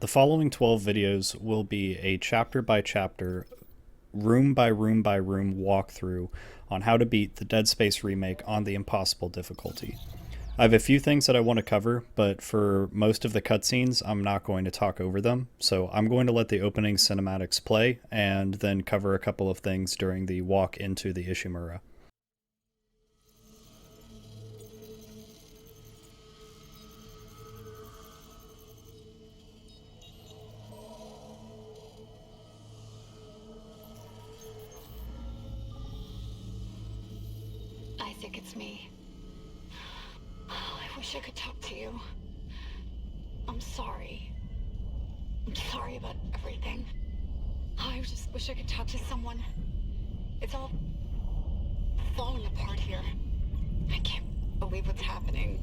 The following 12 videos will be a chapter by chapter, room by room by room walkthrough on how to beat the Dead Space Remake on the impossible difficulty. I have a few things that I want to cover, but for most of the cutscenes, I'm not going to talk over them, so I'm going to let the opening cinematics play and then cover a couple of things during the walk into the Ishimura. I think it's me. Oh, I wish I could talk to you. I'm sorry. I'm sorry about everything. Oh, I just wish I could talk to someone. It's all falling apart here. I can't believe what's happening.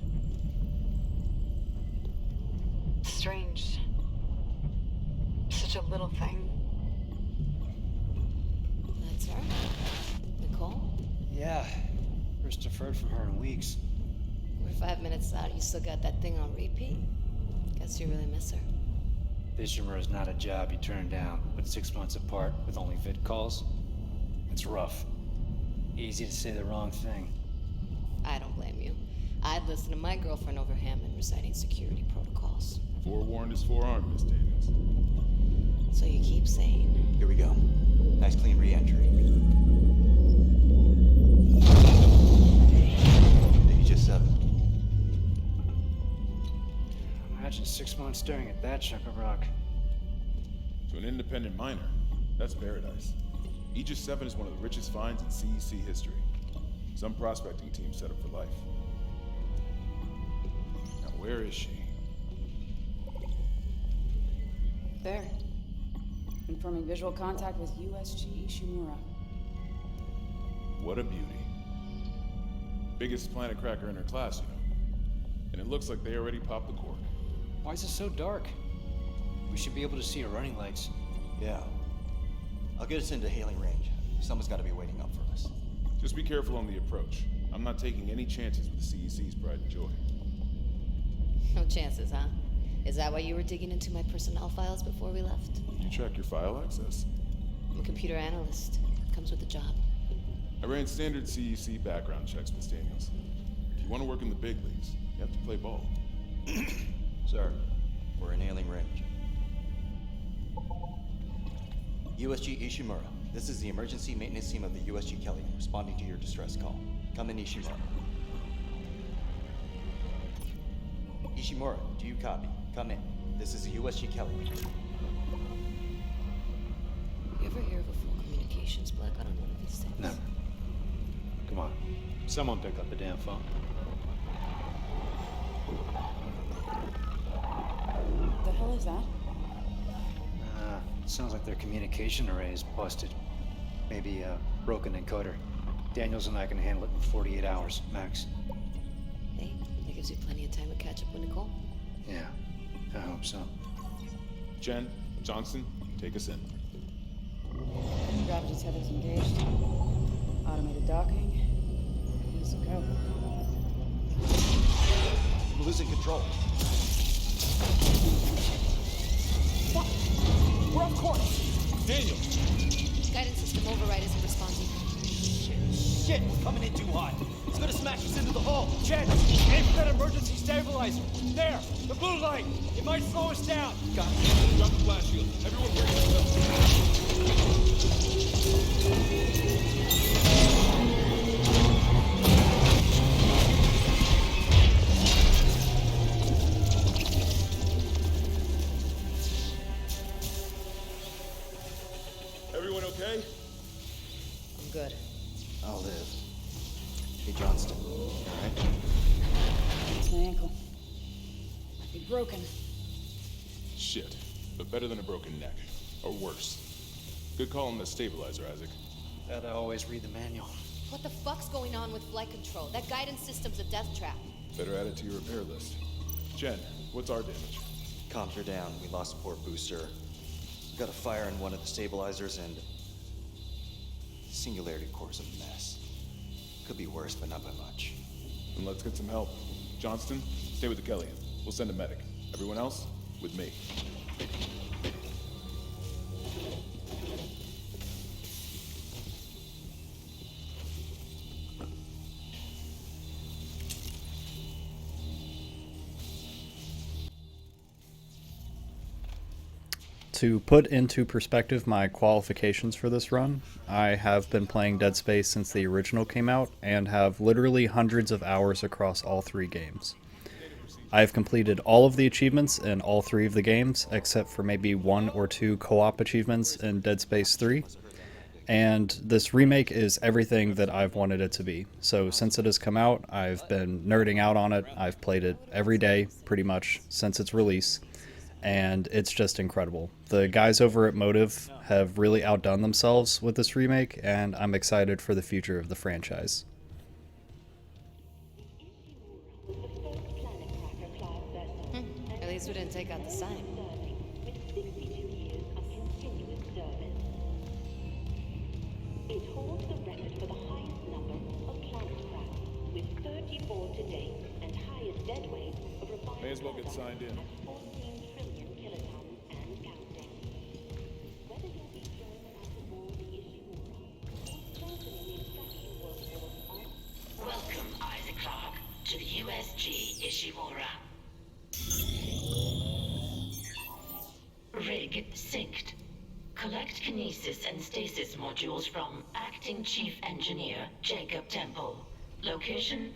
Strange. Such a little thing. That's her? Nicole? Yeah. First deferred from her in weeks. We're 5 minutes out. You still got that thing on repeat? Guess you really miss her. Ishimura is not a job you turn down, but 6 months apart with only vid calls? It's rough. Easy to say the wrong thing. I don't blame you. I'd listen to my girlfriend over Hammond reciting security protocols. Forewarned is forearmed, Miss Daniels. So you keep saying. Here we go. Nice clean re-entry. Just 7. Imagine 6 months staring at that chunk of rock. To an independent miner, that's paradise. Aegis 7 is one of the richest finds in CEC history. Some prospecting team set up for life. Now where is she? There. Confirming visual contact with USG Ishimura. What a beauty. Biggest planet cracker in her class, you know. And it looks like they already popped the cork. Why is it so dark? We should be able to see her running lights. Yeah. I'll get us into hailing range. Someone's got to be waiting up for us. Just be careful on the approach. I'm not taking any chances with the CEC's pride and joy. No chances, huh? Is that why you were digging into my personnel files before we left? You check your file access. I'm a computer analyst. Comes with the job. I ran standard CEC background checks, Miss Daniels. If you want to work in the big leagues, you have to play ball. Sir, we're in hailing range. USG Ishimura. This is the emergency maintenance team of the USG Kelion, responding to your distress call. Come in, Ishimura. Ishimura, do you copy? Come in. This is the USG Kelion. You ever hear of a full communications blackout on one of these things? Never. Come on. Someone pick up the damn phone. The hell is that? Sounds like their communication array is busted. Maybe a broken encoder. Daniels and I can handle it in 48 hours, max. Hey, that gives you plenty of time to catch up with Nicole. Yeah, I hope so. Jen, Johnson, take us in. Gravity tethers engaged. Automated docking. Easy go. I'm losing control. Fuck! We're off course! Daniel! Guidance system override isn't responding. Shit, we're coming in too hot. It's gonna smash us into the hull. Jen, aim for that emergency stabilizer. There, the blue light. It might slow us down. Got it. Drop the flash shield. Everyone brace yourself. Everyone okay? I'm good. I'll live. Hey, Johnston. All right? It's my ankle. Might be broken. Shit. But better than a broken neck. Or worse. Good call on the stabilizer, Isaac. Gotta always read the manual. What the fuck's going on with flight control? That guidance system's a death trap. Better add it to your repair list. Jen, what's our damage? Comms are down. We lost a port booster. Got a fire in one of the stabilizers and... Singularity core's a mess. Could be worse, but not by much. Then let's get some help. Johnston, stay with the Kelion. We'll send a medic. Everyone else, with me. To put into perspective my qualifications for this run, I have been playing Dead Space since the original came out and have literally hundreds of hours across all 3 games. I have completed all of the achievements in all 3 of the games, except for maybe 1 or 2 co-op achievements in Dead Space 3. And this remake is everything that I've wanted it to be. So since it has come out, I've been nerding out on it. I've played it every day, pretty much, since its release. And it's just incredible. The guys over at Motive have really outdone themselves with this remake, and I'm excited for the future of the franchise. At least we didn't take out the sign. It holds the record for the highest number of planet cracks, with 34 to date, and highest dead weight of refined May as well get signed in. 14 trillion kilotons and counting. Whether you'll be joining us aboard the Ishimura or strengthening the extraction workforce on... Welcome, Isaac Clarke, to the USG Ishimura. Rig synced. Collect kinesis and stasis modules from Acting Chief Engineer Jacob Temple. Location?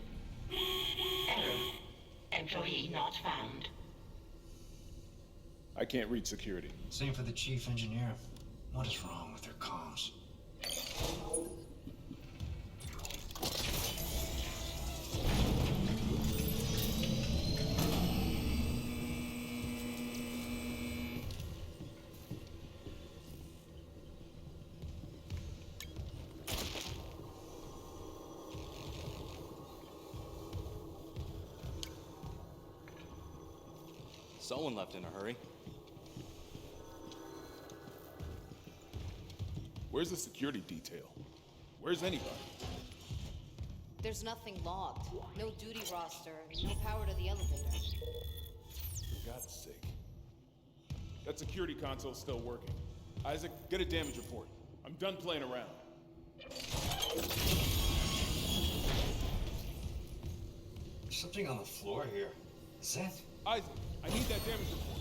Error. Employee not found. I can't reach security. Same for the chief engineer. What is wrong with their comms? Someone left in a hurry. Where's the security detail? Where's anybody? There's nothing logged. No duty roster, no power to the elevator. For God's sake. That security console's still working. Isaac, get a damage report. I'm done playing around. There's something on the floor here. Is that? Isaac, I need that damage report.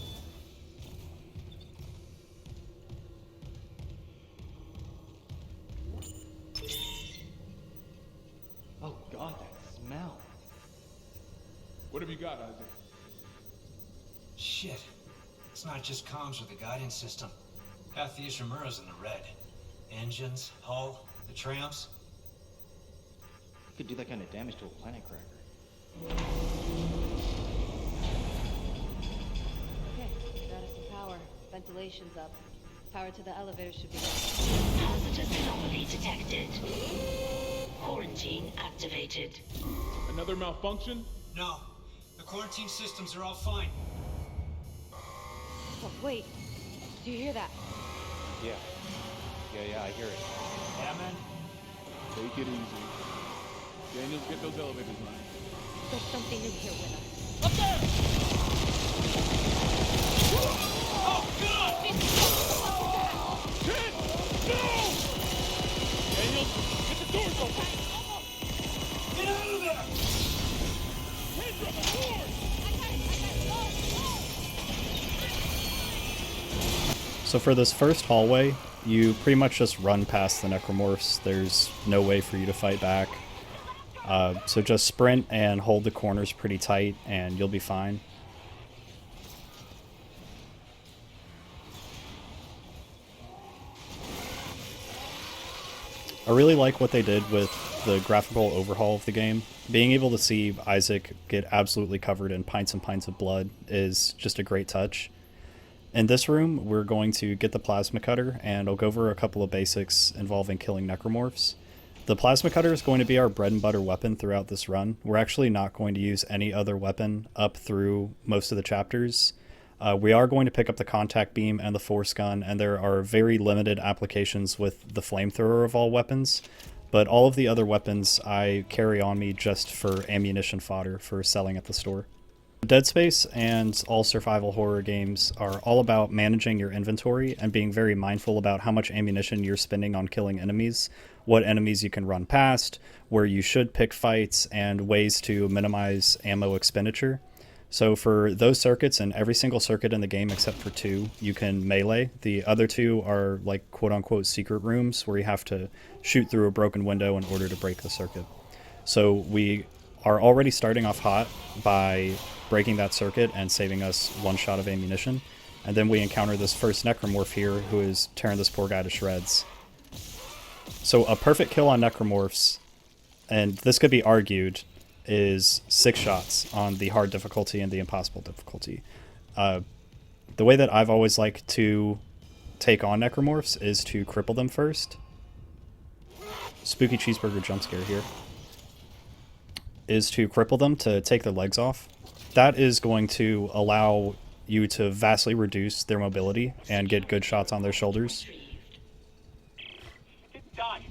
Oh God, that smell. What have you got, Isaac? Shit. It's not just comms or the guidance system. Half the Ishimura's in the red. Engines, hull, the trams. Could do that kind of damage to a planet cracker. Okay, got us some power. Ventilation's up. Power to the elevator should be... Hazardous anomaly detected. Quarantine activated. Another malfunction? No. The quarantine systems are all fine. Oh, wait. Do you hear that? Yeah, I hear it. Yeah, man. Take it easy. Daniels, get those elevators running. There's something in here with us. Up there! Oh, God! Shit! No! Daniels, get the doors open! Get out of there! Hands on the doors! So for this first hallway, you pretty much just run past the Necromorphs. There's no way for you to fight back. So just sprint and hold the corners pretty tight and you'll be fine. I really like what they did with the graphical overhaul of the game. Being able to see Isaac get absolutely covered in pints and pints of blood is just a great touch. In this room, we're going to get the plasma cutter, and I'll go over a couple of basics involving killing necromorphs. The plasma cutter is going to be our bread and butter weapon throughout this run. We're actually not going to use any other weapon up through most of the chapters. We are going to pick up the contact beam and the force gun, and there are very limited applications with the flamethrower of all weapons, but all of the other weapons I carry on me just for ammunition fodder for selling at the store. Dead Space and all survival horror games are all about managing your inventory and being very mindful about how much ammunition you're spending on killing enemies, what enemies you can run past, where you should pick fights, and ways to minimize ammo expenditure. So for those circuits, and every single circuit in the game except for 2, you can melee. The other 2 are like quote-unquote secret rooms where you have to shoot through a broken window in order to break the circuit. So we are already starting off hot by breaking that circuit and saving us 1 shot of ammunition. And then we encounter this first Necromorph here who is tearing this poor guy to shreds. So a perfect kill on Necromorphs, and this could be argued, is 6 shots on the hard difficulty and the impossible difficulty. The way that I've always liked to take on Necromorphs is to cripple them first. Spooky cheeseburger jump scare here. Is to cripple them to take their legs off. That is going to allow you to vastly reduce their mobility and get good shots on their shoulders. It didn't die.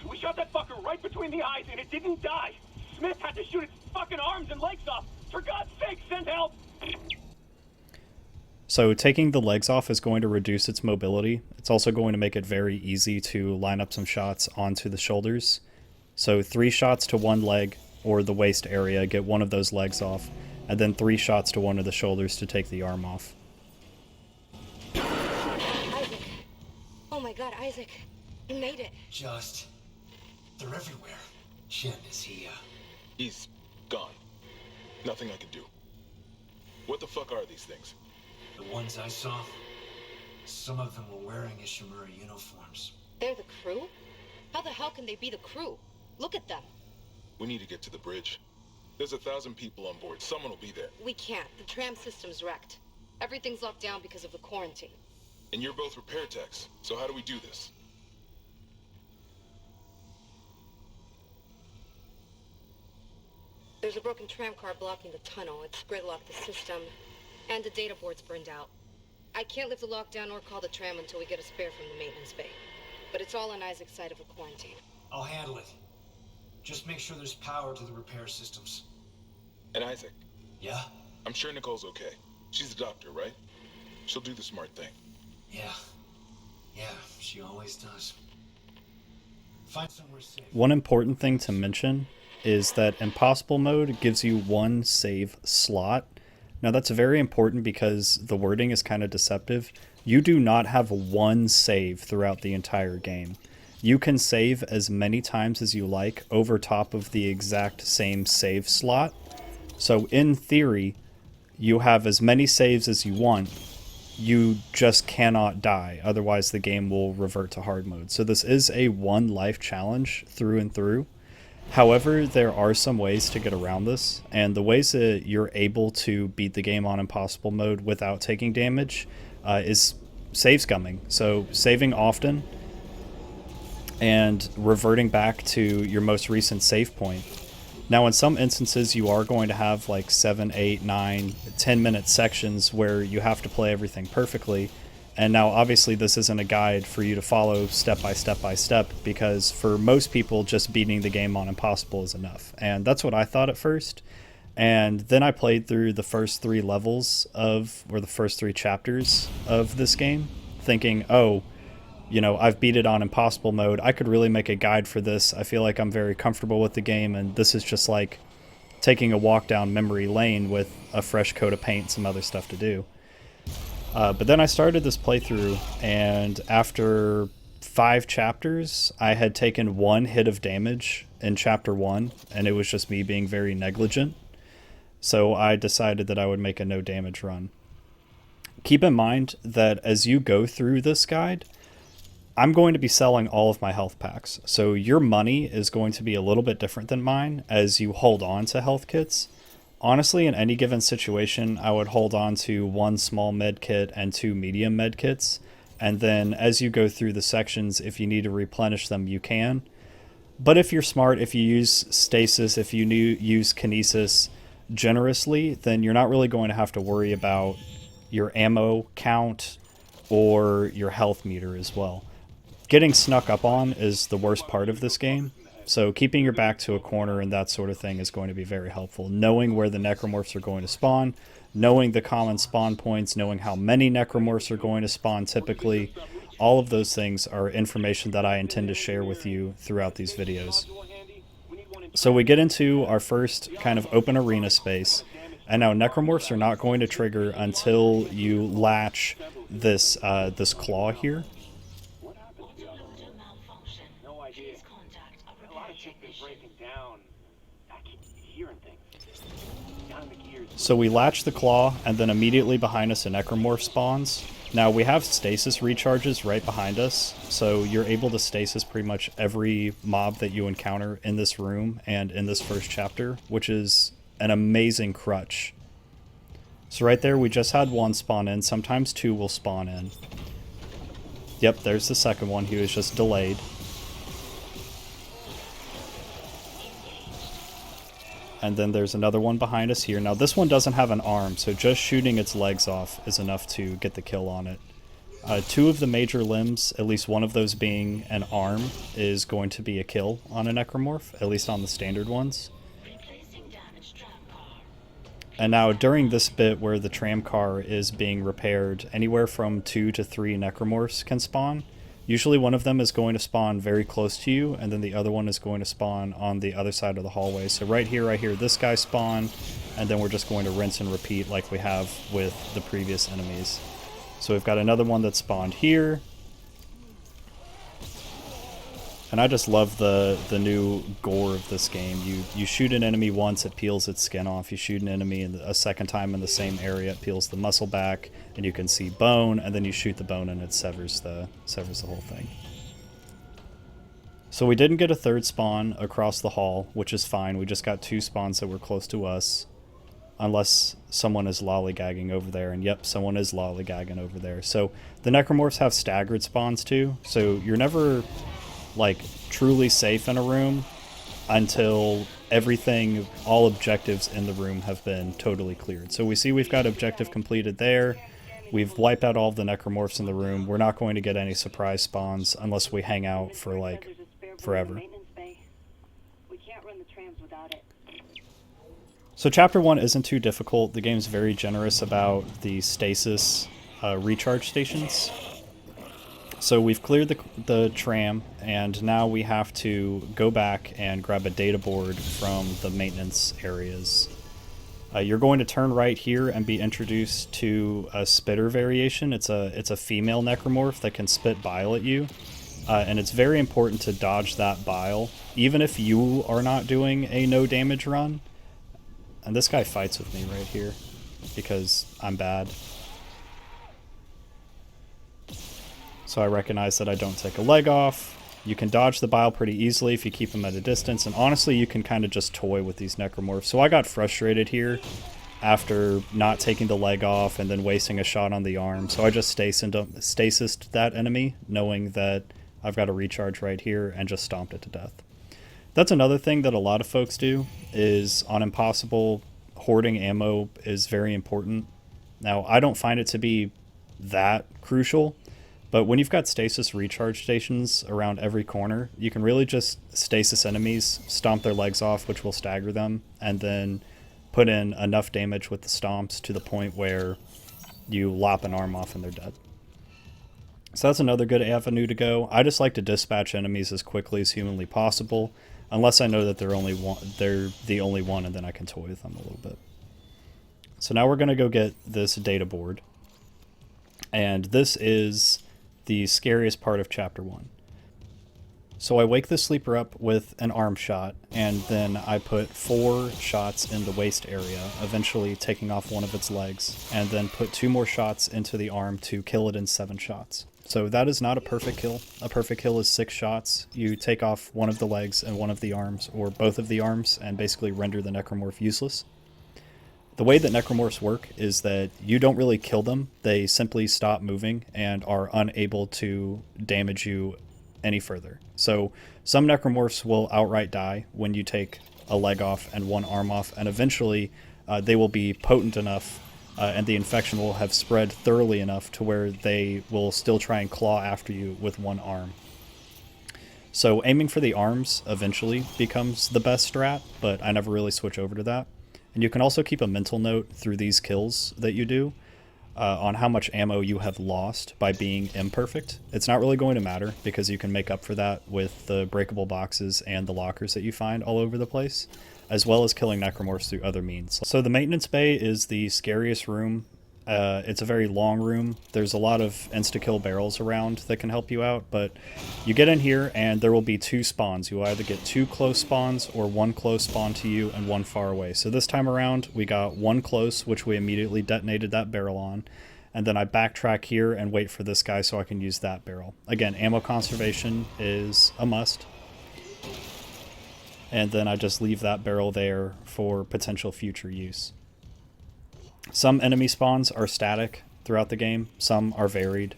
We shot that fucker right between the eyes and it didn't die. Smith had to shoot its fucking arms and legs off. For God's sake, send help! So taking the legs off is going to reduce its mobility. It's also going to make it very easy to line up some shots onto the shoulders. So 3 shots to one leg or the waist area, get one of those legs off, and then 3 shots to one of the shoulders to take the arm off. Isaac. Oh my God, Isaac. You made it. They're everywhere. Shin, is he, He's gone. Nothing I can do. What the fuck are these things? The ones I saw, some of them were wearing Ishimura uniforms. They're the crew? How the hell can they be the crew? Look at them. We need to get to the bridge. There's 1,000 people on board. Someone will be there. We can't. The tram system's wrecked. Everything's locked down because of the quarantine. And you're both repair techs, so how do we do this? There's a broken tram car blocking the tunnel. It's gridlocked the system, and the data board's burned out. I can't lift the lockdown or call the tram until we get a spare from the maintenance bay. But it's all on Isaac's side of the quarantine. I'll handle it. Just make sure there's power to the repair systems. And Isaac, Yeah? I'm sure Nicole's okay. She's the doctor, right? She'll do the smart thing. Yeah. Yeah, she always does. Find somewhere safe. One important thing to mention is that Impossible Mode gives you 1 save slot. Now that's very important because the wording is kind of deceptive. You do not have 1 save throughout the entire game. You can save as many times as you like over top of the exact same save slot. So in theory, you have as many saves as you want. You just cannot die, otherwise the game will revert to hard mode. So this is a 1 life challenge through and through. However, there are some ways to get around this, and the ways that you're able to beat the game on Impossible Mode without taking damage is save scumming. So saving often and reverting back to your most recent save point. Now, in some instances, you are going to have like 7, 8, 9, 10-minute sections where you have to play everything perfectly. And now, obviously, this isn't a guide for you to follow step by step by step, because for most people, just beating the game on Impossible is enough. And that's what I thought at first. And then I played through the first 3 levels or the first 3 chapters of this game, thinking, oh, you know, I've beat it on Impossible Mode. I could really make a guide for this. I feel like I'm very comfortable with the game, and this is just like taking a walk down memory lane with a fresh coat of paint, some other stuff to do. But then I started this playthrough, and after 5 chapters, I had taken 1 hit of damage in chapter 1, and it was just me being very negligent. So I decided that I would make a no damage run. Keep in mind that as you go through this guide, I'm going to be selling all of my health packs. So your money is going to be a little bit different than mine as you hold on to health kits. Honestly, in any given situation, I would hold on to 1 small med kit and 2 medium med kits. And then as you go through the sections, if you need to replenish them, you can. But if you're smart, if you use stasis, if you use kinesis generously, then you're not really going to have to worry about your ammo count or your health meter as well. Getting snuck up on is the worst part of this game. So keeping your back to a corner and that sort of thing is going to be very helpful. Knowing where the Necromorphs are going to spawn, knowing the common spawn points, knowing how many Necromorphs are going to spawn typically, all of those things are information that I intend to share with you throughout these videos. So we get into our first kind of open arena space, And now Necromorphs are not going to trigger until you latch this this claw here. No idea. A lot of shit's been breaking down. I keep hearing things. Down in the gears. So we latch the claw, and then immediately behind us a Necromorph spawns. Now we have stasis recharges right behind us, so you're able to stasis pretty much every mob that you encounter in this room and in this first chapter, which is an amazing crutch. So right there, we just had one spawn in. Sometimes two will spawn in. Yep, there's the second one. He was just delayed. And then there's another one behind us here. Now this one doesn't have an arm, so just shooting its legs off is enough to get the kill on it. Two of the major limbs, at least one of those being an arm, is going to be a kill on a Necromorph, at least on the standard ones. And now during this bit where the tram car is being repaired, anywhere from 2 to 3 Necromorphs can spawn. Usually one of them is going to spawn very close to you, and then the other one is going to spawn on the other side of the hallway. So right here, this guy spawn, and then we're just going to rinse and repeat like we have with the previous enemies. So we've got another one that spawned here. And I just love the new gore of this game. You shoot an enemy once, it peels its skin off. You shoot an enemy a second time in the same area, it peels the muscle back, and you can see bone, and then you shoot the bone and it severs the whole thing. So we didn't get a third spawn across the hall, which is fine. We just got 2 spawns that were close to us. Unless someone is lollygagging over there, and yep, someone is lollygagging over there. So the Necromorphs have staggered spawns too, so you're never like truly safe in a room until everything, all objectives in the room have been totally cleared. So we see we've got objective completed there. We've wiped out all of the Necromorphs in the room. We're not going to get any surprise spawns unless we hang out for like forever. So chapter 1 isn't too difficult. The game's very generous about the stasis recharge stations. So we've cleared the tram, and now we have to go back and grab a data board from the maintenance areas. You're going to turn right here and be introduced to a spitter variation. It's a female Necromorph that can spit bile at you, and it's very important to dodge that bile, even if you are not doing a no damage run. And this guy fights with me right here because I'm bad. So I recognize that I don't take a leg off. You can dodge the bile pretty easily if you keep them at a distance, and honestly you can kind of just toy with these Necromorphs. So I got frustrated here after not taking the leg off and then wasting a shot on the arm. So I just stasised that enemy, knowing that I've got a recharge right here, and just stomped it to death. That's another thing that a lot of folks do, is on Impossible, hoarding ammo is very important. Now, I don't find it to be that crucial, but when you've got stasis recharge stations around every corner, you can really just stasis enemies, stomp their legs off, which will stagger them, and then put in enough damage with the stomps to the point where you lop an arm off and they're dead. So that's another good avenue to go. I just like to dispatch enemies as quickly as humanly possible, unless I know that they're the only one, and then I can toy with them a little bit. So now we're going to go get this data board. And this is the scariest part of chapter 1. So I wake the sleeper up with an arm shot, and then I put 4 shots in the waist area, eventually taking off one of its legs, and then put 2 more shots into the arm to kill it in 7 shots. So that is not a perfect kill. A perfect kill is 6 shots. You take off one of the legs and one of the arms, or both of the arms, and basically render the Necromorph useless. The way that Necromorphs work is that you don't really kill them. They simply stop moving and are unable to damage you any further. So some Necromorphs will outright die when you take a leg off and one arm off, and eventually they will be potent enough and the infection will have spread thoroughly enough to where they will still try and claw after you with one arm. So aiming for the arms eventually becomes the best strat, but I never really switch over to that. And you can also keep a mental note through these kills that you do on how much ammo you have lost by being imperfect. It's not really going to matter because you can make up for that with the breakable boxes and the lockers that you find all over the place. as well as killing necromorphs through other means. So the maintenance bay is the scariest room. It's a very long room. There's a lot of insta-kill barrels around that can help you out, but you get in here and there will be 2 spawns. You either get 2 close spawns or 1 close spawn to you and 1 far away. So this time around we got 1 close, which we immediately detonated that barrel on, and then I backtrack here and wait for this guy so I can use that barrel. Again, ammo conservation is a must. And then I just leave that barrel there for potential future use. Some enemy spawns are static throughout the game, some are varied.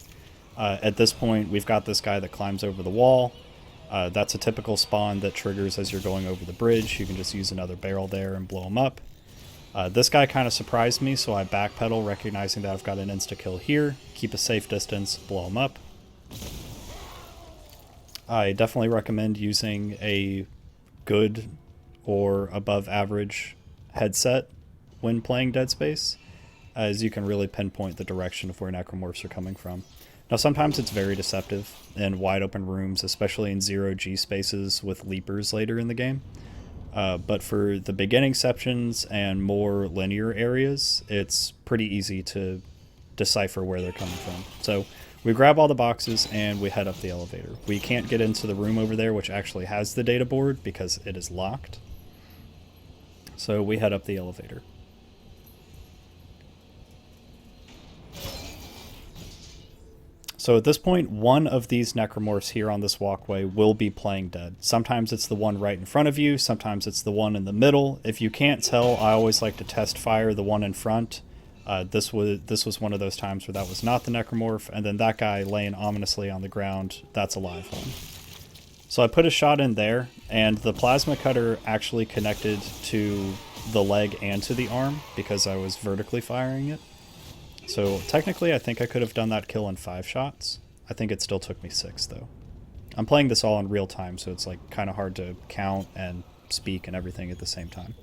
At this point, we've got this guy that climbs over the wall. That's a typical spawn that triggers as you're going over the bridge. You can just use another barrel there and blow him up. This guy kind of surprised me, so I backpedal, recognizing that I've got an insta-kill here. Keep a safe distance, blow him up. I definitely recommend using a good or above average headset when playing Dead Space, as you can really pinpoint the direction of where necromorphs are coming from. Now sometimes it's very deceptive in wide open rooms, especially in 0G spaces with leapers later in the game. But for the beginning sections and more linear areas, it's pretty easy to decipher where they're coming from. So we grab all the boxes and we head up the elevator. We can't get into the room over there, which actually has the data board, because it is locked. So we head up the elevator. So at this point, one of these necromorphs here on this walkway will be playing dead. Sometimes it's the one right in front of you, sometimes it's the one in the middle. If you can't tell, I always like to test fire the one in front. This was one of those times where that was not the necromorph, and then that guy laying ominously on the ground, that's a live one. So I put a shot in there, and the plasma cutter actually connected to the leg and to the arm because I was vertically firing it. So technically I think I could have done that kill in 5 shots. I think it still took me 6 though. I'm playing this all in real time, so it's like kind of hard to count and speak and everything at the same time.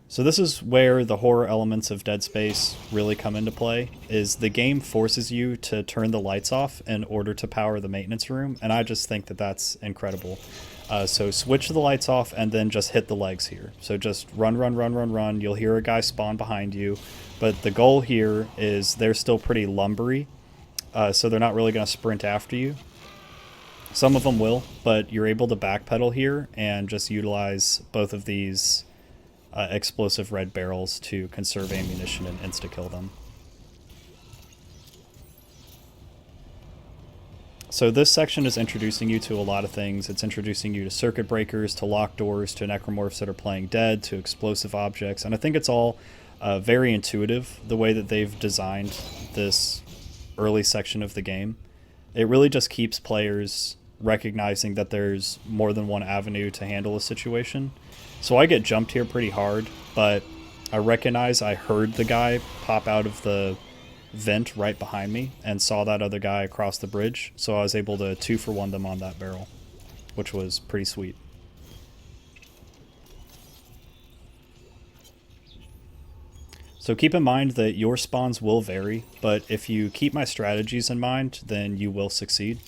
So this is where the horror elements of Dead Space really come into play, is the game forces you to turn the lights off in order to power the maintenance room, and I just think that that's incredible. So switch the lights off and then just hit the legs here. So just run, run, run, run, run. You'll hear a guy spawn behind you, but the goal here is they're still pretty lumbery, so they're not really going to sprint after you. Some of them will, but you're able to backpedal here and just utilize both of these explosive red barrels to conserve ammunition and insta-kill them. So this section is introducing you to a lot of things. It's introducing you to circuit breakers, to locked doors, to necromorphs that are playing dead, to explosive objects, and I think it's all very intuitive, the way that they've designed this early section of the game. It really just keeps players recognizing that there's more than one avenue to handle a situation. So I get jumped here pretty hard, but I recognize I heard the guy pop out of the vent right behind me and saw that other guy across the bridge, so I was able to 2-for-1 them on that barrel, which was pretty sweet. So keep in mind that your spawns will vary, but if you keep my strategies in mind, then you will succeed.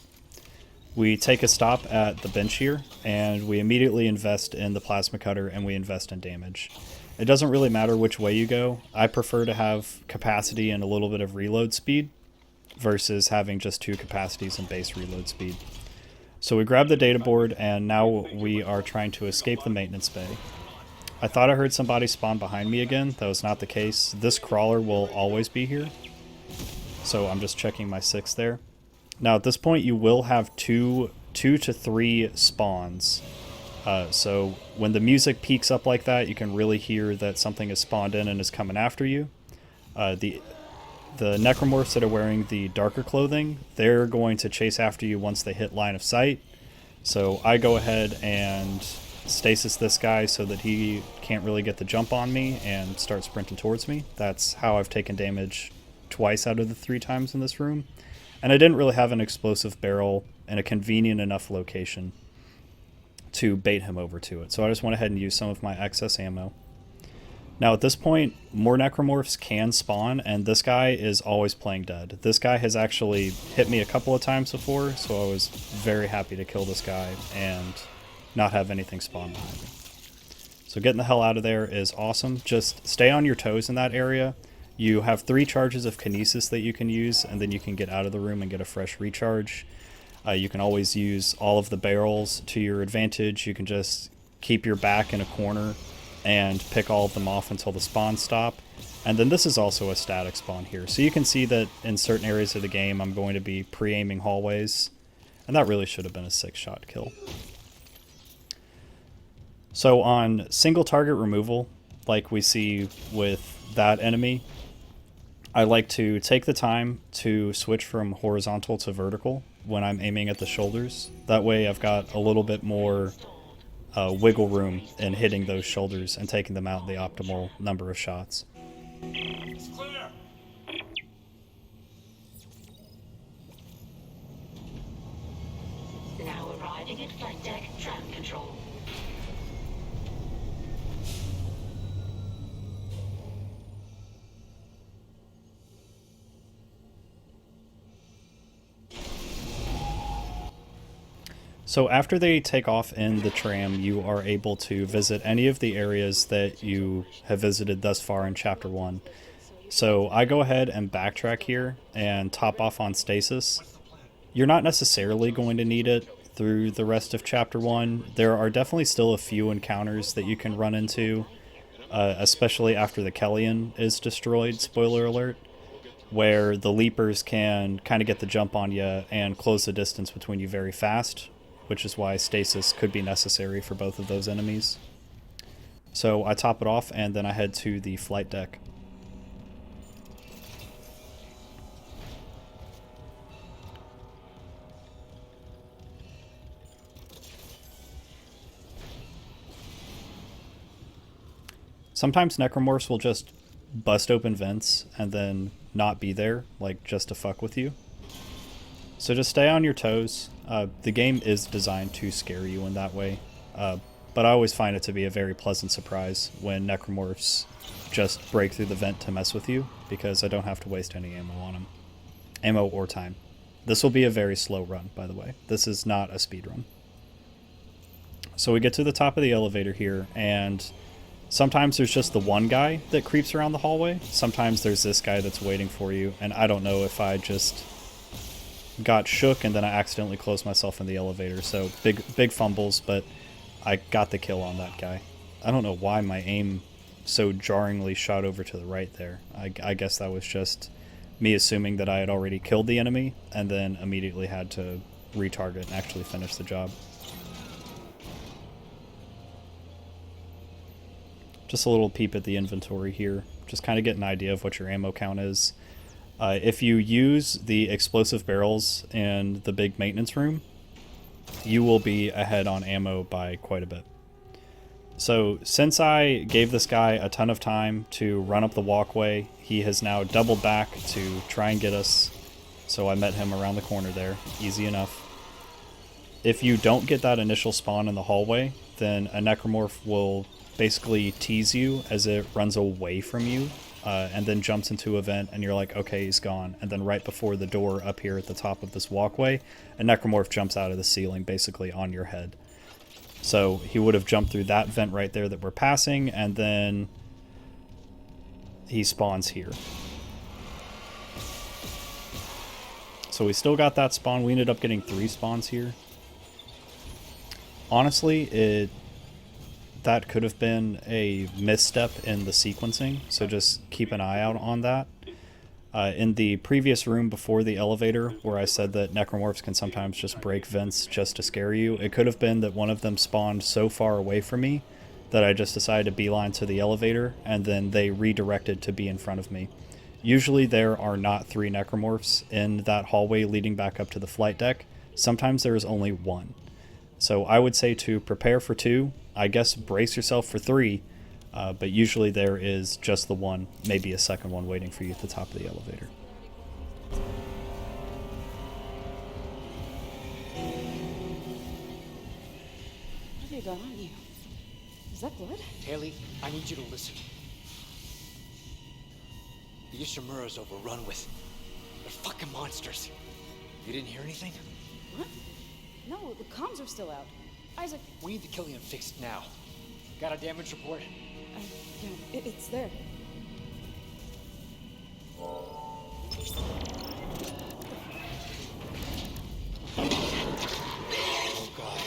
We take a stop at the bench here, and we immediately invest in the plasma cutter and we invest in damage. It doesn't really matter which way you go. I prefer to have capacity and a little bit of reload speed versus having just 2 capacities and base reload speed. So we grab the data board, and now we are trying to escape the maintenance bay. I thought I heard somebody spawn behind me again. That was not the case. This crawler will always be here, so I'm just checking my 6 there. Now at this point you will have 2 to 3 spawns. So when the music peaks up like that, you can really hear that something is spawned in and is coming after you. The necromorphs that are wearing the darker clothing, they're going to chase after you once they hit line of sight. So I go ahead and stasis this guy so that he can't really get the jump on me and start sprinting towards me. That's how I've taken damage twice out of the 3 times in this room. And I didn't really have an explosive barrel in a convenient enough location to bait him over to it. So I just went ahead and used some of my excess ammo. Now at this point, more necromorphs can spawn, and this guy is always playing dead. This guy has actually hit me a couple of times before, so I was very happy to kill this guy and not have anything spawn behind me. So So getting the hell out of there is awesome. Just stay on your toes in that area. You have 3 charges of kinesis that you can use, and then you can get out of the room and get a fresh recharge. You can always use all of the barrels to your advantage. You can just keep your back in a corner and pick all of them off until the spawns stop. And then this is also a static spawn here. So you can see that in certain areas of the game I'm going to be pre-aiming hallways. And that really should have been a 6-shot kill. So on single target removal, like we see with that enemy, I like to take the time to switch from horizontal to vertical when I'm aiming at the shoulders. That way I've got a little bit more wiggle room in hitting those shoulders and taking them out in the optimal number of shots. It's clear. Now arriving at flight deck tram control. So after they take off in the tram, you are able to visit any of the areas that you have visited thus far in Chapter 1. So I go ahead and backtrack here and top off on stasis. You're not necessarily going to need it through the rest of Chapter 1. There are definitely still a few encounters that you can run into, especially after the Kelion is destroyed, spoiler alert, where the leapers can kind of get the jump on you and close the distance between you very fast, which is why stasis could be necessary for both of those enemies. So I top it off and then I head to the flight deck. Sometimes Necromorphs will just bust open vents and then not be there, like just to fuck with you. So just stay on your toes. The game is designed to scare you in that way, but I always find it to be a very pleasant surprise when Necromorphs just break through the vent to mess with you, because I don't have to waste any ammo on them. Ammo or time. This will be a very slow run, by the way. This is not a speed run. So we get to the top of the elevator here, and sometimes there's just the one guy that creeps around the hallway. Sometimes there's this guy that's waiting for you, and I don't know if I just got shook and then I accidentally closed myself in the elevator. So big fumbles, but I got the kill on that guy. I don't know why my aim so jarringly shot over to the right there. I guess that was just me assuming that I had already killed the enemy and then immediately had to retarget and actually finish the job. Just a little peep at the inventory here. Just kind of get an idea of what your ammo count is. If you use the explosive barrels in the big maintenance room, you will be ahead on ammo by quite a bit. So since I gave this guy a ton of time to run up the walkway, he has now doubled back to try and get us. So I met him around the corner there. Easy enough. If you don't get that initial spawn in the hallway, then a Necromorph will basically tease you as it runs away from you. And then jumps into a vent, and you're like, okay, he's gone. And then right before the door up here at the top of this walkway, a Necromorph jumps out of the ceiling, basically on your head. So he would have jumped through that vent right there that we're passing, and then he spawns here. So we still got that spawn. We ended up getting 3 spawns here. Honestly, that could have been a misstep in the sequencing, so just keep an eye out on that. In the previous room before the elevator, where I said that Necromorphs can sometimes just break vents just to scare you, it could have been that one of them spawned so far away from me that I just decided to beeline to the elevator, and then they redirected to be in front of me. Usually there are not 3 Necromorphs in that hallway leading back up to the flight deck. Sometimes there is only 1. So I would say to prepare for 2, I guess brace yourself for 3, but usually there is just the 1, maybe a second one waiting for you at the top of the elevator. What have you got on you? Is that blood? Haley, I need you to listen. The Ishimura's overrun with... They're fucking monsters. You didn't hear anything? What? No, the comms are still out. Isaac... We need the Kelion fixed now. Got a damage report? Yeah, it's there. Oh god.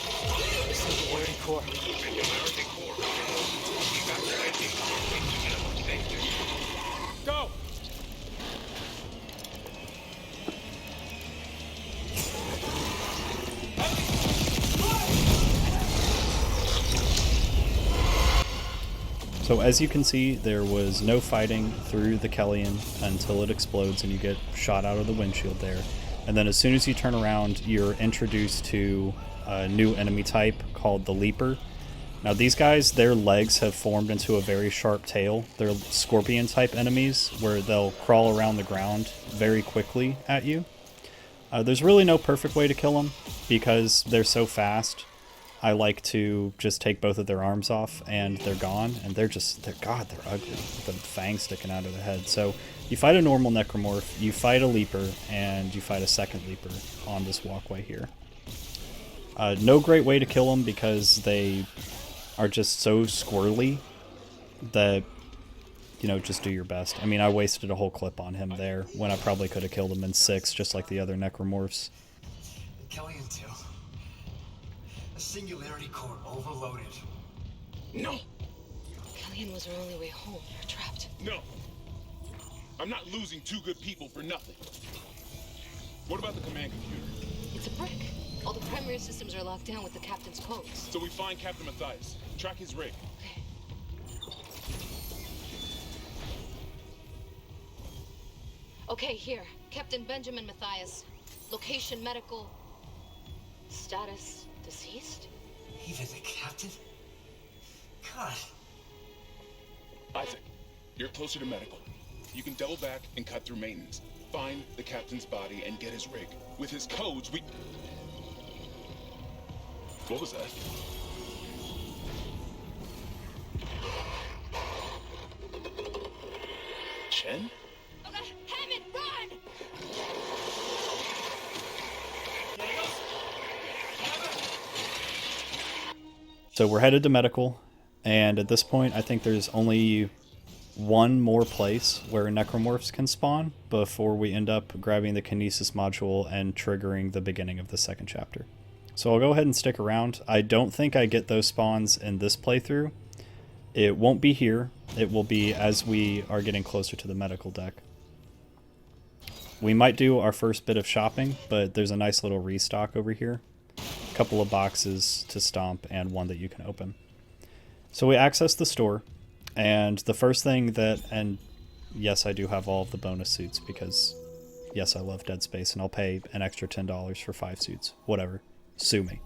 Singularity core. Go! So as you can see, there was no fighting through the Kelion until it explodes and you get shot out of the windshield there. And then as soon as you turn around, you're introduced to a new enemy type called the Leaper. Now these guys, their legs have formed into a very sharp tail. They're scorpion type enemies where they'll crawl around the ground very quickly at you. There's really no perfect way to kill them because they're so fast. I like to just take both of their arms off and they're gone, and they're ugly with the fangs sticking out of their head. So you fight a normal Necromorph, you fight a Leaper, and you fight a second Leaper on this walkway here. No great way to kill them because they are just so squirrely that, you know, just do your best. I mean, I wasted a whole clip on him there when I probably could have killed him in 6, just like the other Necromorphs. Kelion 2. The singularity core overloaded. No! Kelion was our only way home. We're trapped. No! I'm not losing 2 good people for nothing. What about the command computer? It's a brick. All the primary systems are locked down with the captain's codes. So we find Captain Matthias, track his rig. Okay, here. Captain Benjamin Matthias. Location medical. Status deceased? Even the captain? God. Isaac, you're closer to medical. You can double back and cut through maintenance. Find the captain's body and get his rig. With his codes, we... What was that? Chen? Okay, Hammond, run! So we're headed to medical, and at this point I think there's only one more place where Necromorphs can spawn before we end up grabbing the Kinesis module and triggering the beginning of the second chapter. So I'll go ahead and stick around. I don't think I get those spawns in this playthrough. It won't be here. It will be as we are getting closer to the medical deck. We might do our first bit of shopping, but there's a nice little restock over here. A couple of boxes to stomp and one that you can open. So we access the store, and the first thing that, and yes, I do have all of the bonus suits because yes, I love Dead Space and I'll pay an extra $10 for 5 suits. Whatever. Sue me.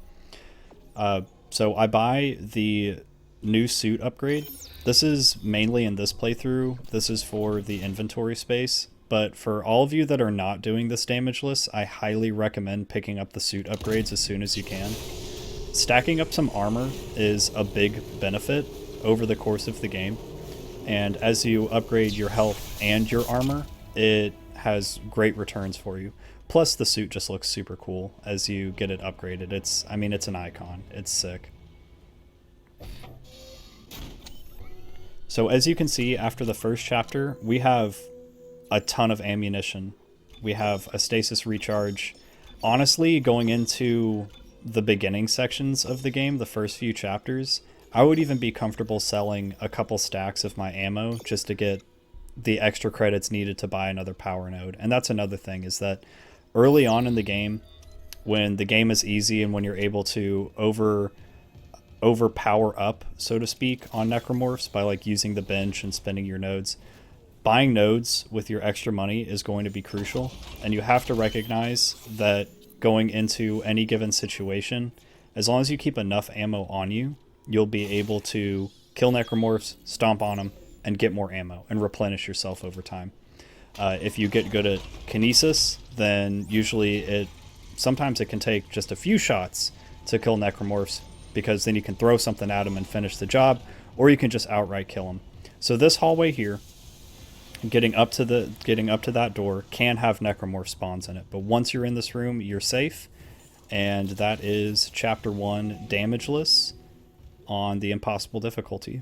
So I buy the new suit upgrade. This is mainly in this playthrough. This is for the inventory space. But for all of you that are not doing this damageless, I highly recommend picking up the suit upgrades as soon as you can. Stacking up some armor is a big benefit over the course of the game. And as you upgrade your health and your armor, it has great returns for you. Plus the suit just looks super cool as you get it upgraded. It's an icon. It's sick. So as you can see, after the first chapter, we have a ton of ammunition. We have a stasis recharge. Honestly, going into the beginning sections of the game, the first few chapters, I would even be comfortable selling a couple stacks of my ammo just to get the extra credits needed to buy another power node. And that's another thing, is that early on in the game, when the game is easy and when you're able to overpower up, so to speak, on Necromorphs by like using the bench and spending your nodes, buying nodes with your extra money is going to be crucial. And you have to recognize that going into any given situation, as long as you keep enough ammo on you, you'll be able to kill Necromorphs, stomp on them, and get more ammo and replenish yourself over time. If you get good at Kinesis, then usually sometimes it can take just a few shots to kill Necromorphs, because then you can throw something at them and finish the job, or you can just outright kill them. So this hallway here, getting up to that door, can have Necromorph spawns in it, but once you're in this room, you're safe. And that is chapter 1, damageless. on the impossible difficulty.